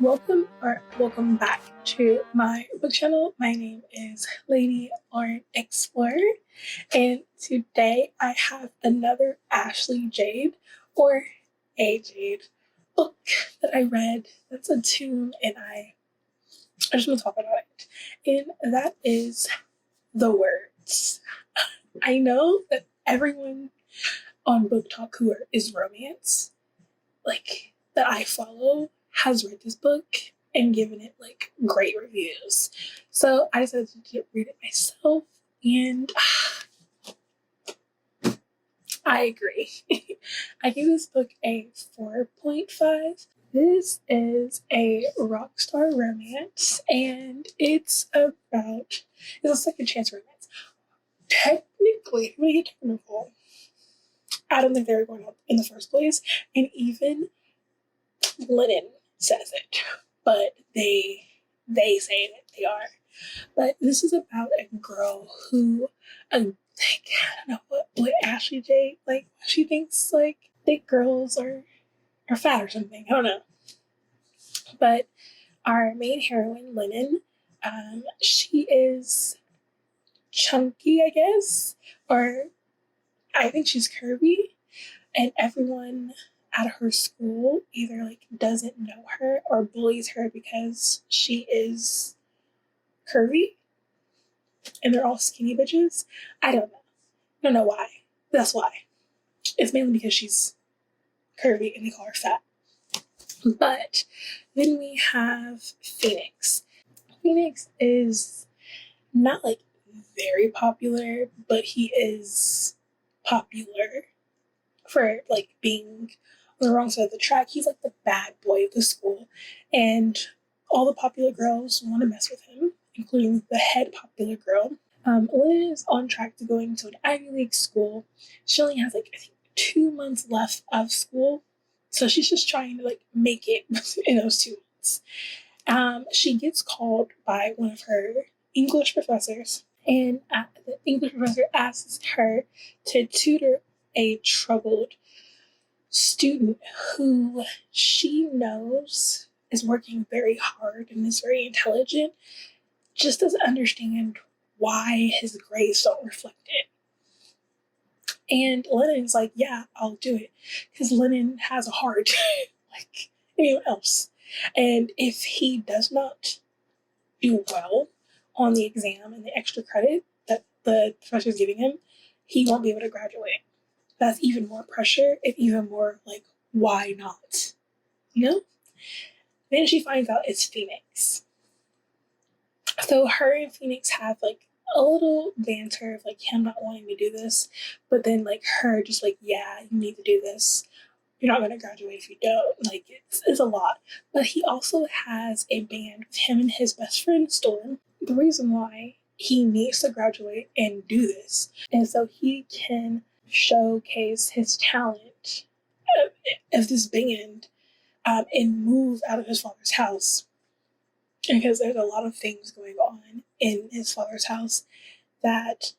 Welcome back to my book channel. My name is Lady Lauren Explorer, and today I have another Ashley Jade or A Jade book that I read. That's a tune, and I just want to talk about it. And that is The Words. I know that everyone on Book Talk who is romance, like that I follow, has read this book and given it like great reviews. So I decided to read it myself, and I agree. I give this book a 4.5. This is a Rockstar Romance, and it's a second chance romance. Technically, when you get technical, I don't think they were going up in the first place, and even Lennon says it, but they say that they are. But this is about a girl who, I don't know what Ashley J, like, she thinks like thick girls are fat or something. I don't know. But our main heroine, Lennon, she is chunky, I guess, or I think she's curvy, and everyone at her school either like doesn't know her or bullies her because she is curvy, and they're all skinny bitches. I don't know. I don't know why. That's why. It's mainly because she's curvy and they call her fat. But then we have Phoenix. Phoenix is not like very popular, but he is popular for like being on the wrong side of the track. He's like the bad boy of the school, and all the popular girls want to mess with him, including the head popular girl. Lynn is on track to going to an Ivy League school. She only has like I think 2 months left of school, so she's just trying to like make it in those 2 months. She gets called by one of her English professors, and the English professor asks her to tutor a troubled student who she knows is working very hard and is very intelligent, just doesn't understand why his grades don't reflect it. And Lennon's like, yeah, I'll do it. Because Lennon has a heart like anyone else. And if he does not do well on the exam and the extra credit that the professor is giving him, he won't be able to graduate. That's even more pressure and even more like, why not? You know? Then she finds out it's Phoenix. So her and Phoenix have like a little banter of like him not wanting to do this, but then like her just like, yeah, you need to do this. You're not going to graduate if you don't. Like, it's a lot. But he also has a band with him and his best friend, Storm. The reason why he needs to graduate and do this is so he can showcase his talent of this band and move out of his father's house. Because there's a lot of things going on in his father's house that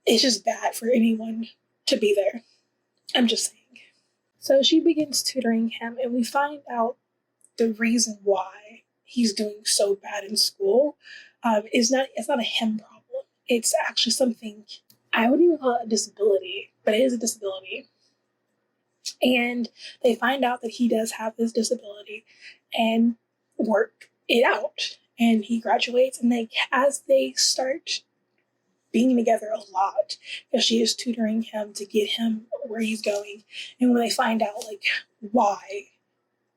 it's just bad for anyone to be there. I'm just saying. So she begins tutoring him, and we find out the reason why he's doing so bad in school it's not a him problem. It's actually something, I wouldn't even call it a disability, but it is a disability. And they find out that he does have this disability and work it out. And he graduates, and as they start being together a lot, because she is tutoring him to get him where he's going. And when they find out like why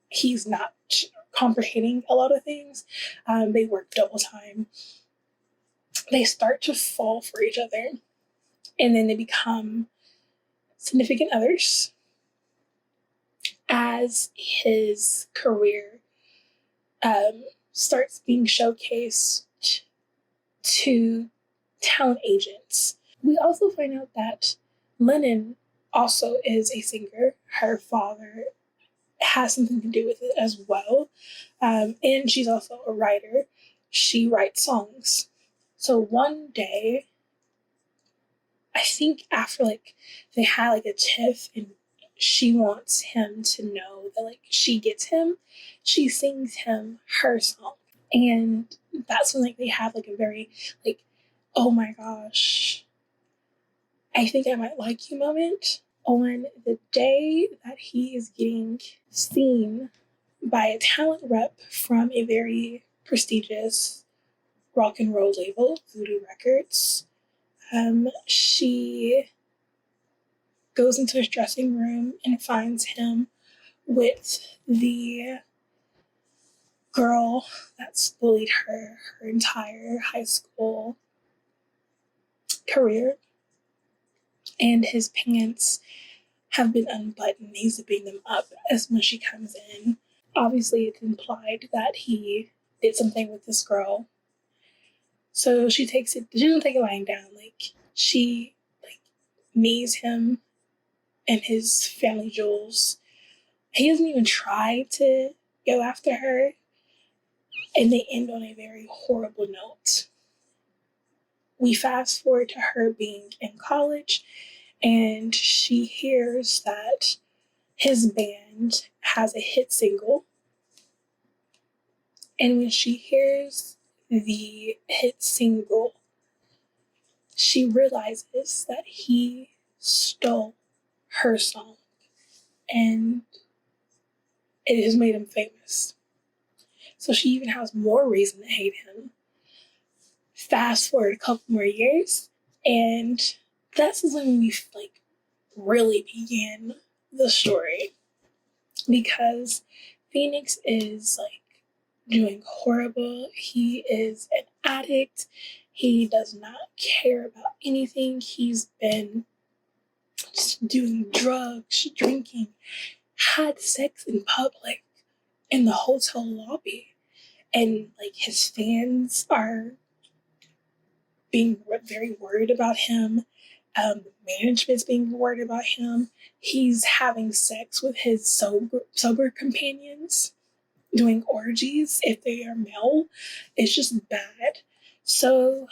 he's not comprehending a lot of things, they work double time. They start to fall for each other, and then they become significant others as his career starts being showcased to talent agents. We also find out that Lennon also is a singer. Her father has something to do with it as well. And she's also a writer. She writes songs. So one day, I think after like they had like a tiff and she wants him to know that like she gets him. She sings him her song. And that's when like they have like a very like, oh my gosh, I think I might like you moment. On the day that he is getting seen by a talent rep from a very prestigious rock and roll label, Voodoo Records, she goes into his dressing room and finds him with the girl that's bullied her entire high school career. And his pants have been unbuttoned. He's zipping them up as when she comes in. Obviously, it's implied that he did something with this girl. So she takes it, she doesn't take it lying down. Like, she, like, knees him and his family jewels. He doesn't even try to go after her. And they end on a very horrible note. We fast forward to her being in college, and she hears that his band has a hit single. And when she hears the hit single, she realizes that he stole her song and it has made him famous. So she even has more reason to hate him. Fast forward a couple more years, and that's when we like really begin the story, because Phoenix is like doing horrible. He is an addict. He does not care about anything. He's been just doing drugs, drinking, had sex in public in the hotel lobby. And like his fans are being very worried about him. Management's being worried about him. He's having sex with his sober companions, doing orgies if they are male. It's just bad. So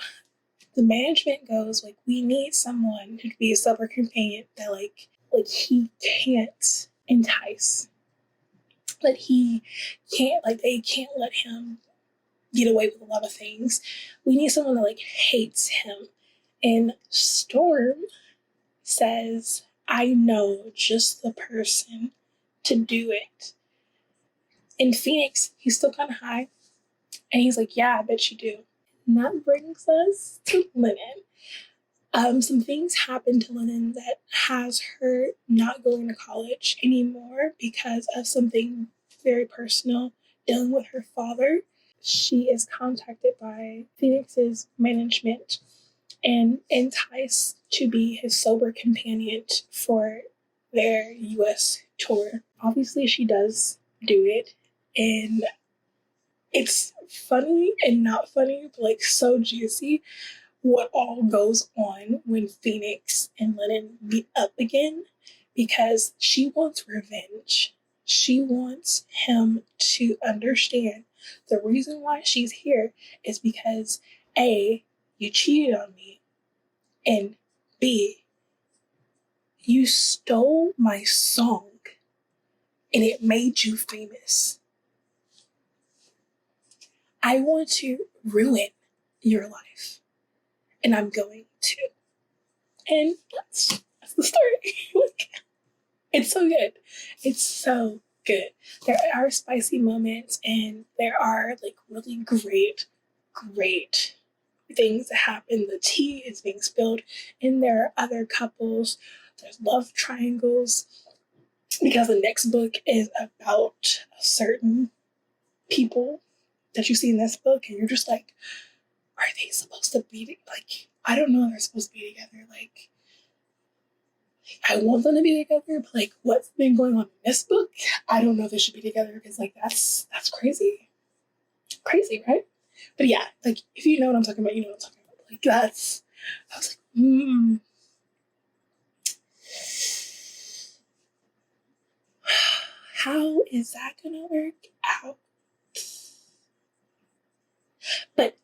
the management goes like, we need someone to be a sober companion that like he can't entice. That he can't, like, they can't let him get away with a lot of things. We need someone that like hates him. And Storm says, I know just the person to do it. In Phoenix, he's still kind of high. And he's like, yeah, I bet you do. And that brings us to Lennon. Some things happen to Lennon that has her not going to college anymore because of something very personal dealing with her father. She is contacted by Phoenix's management and enticed to be his sober companion for their US tour. Obviously, she does do it, and it's funny and not funny, but like so juicy what all goes on when Phoenix and Lennon meet up again, because she wants revenge. She wants him to understand the reason why she's here is because A, you cheated on me, and B, you stole my song and it made you famous. I want to ruin your life, and I'm going to. And that's the story. It's so good. It's so good. There are spicy moments, and there are like really great things that happen. The tea is being spilled, and there are other couples. There's love triangles, because the next book is about certain people that you see in this book, and you're just like, are they supposed to be like? I don't know if they're supposed to be together. Like, I want them to be together, but like, what's been going on in this book? I don't know if they should be together, because like that's crazy, right? But yeah, like if you know what I'm talking about, you know what I'm talking about. Like that's, I was like, how is that gonna work out? But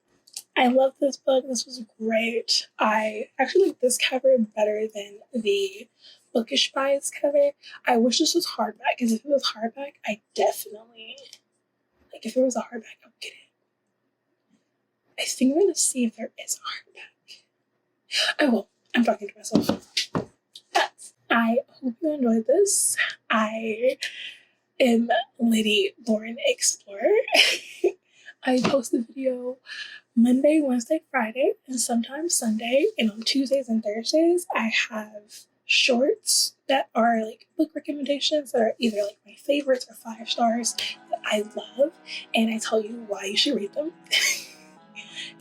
I love this book. This was great. I actually like this cover better than the bookish vibes cover. I wish this was hardback, because if it was hardback, I definitely, like, if it was a hardback, I would get it. I think I'm gonna see if there is a hardback. I will. I'm talking to myself. But I hope you enjoyed this. I am Lady Lauren Explorer. I post the video Monday, Wednesday, Friday, and sometimes Sunday. And on Tuesdays and Thursdays, I have shorts that are like book recommendations that are either like my favorites or 5 stars that I love, and I tell you why you should read them.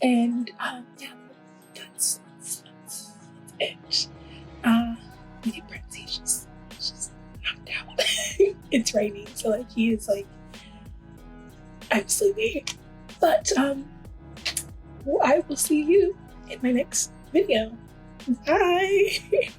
And yeah, that's it. My pregnancy just knocked out. It's raining, so like he is like, I'm sleepy. But I will see you in my next video. Bye.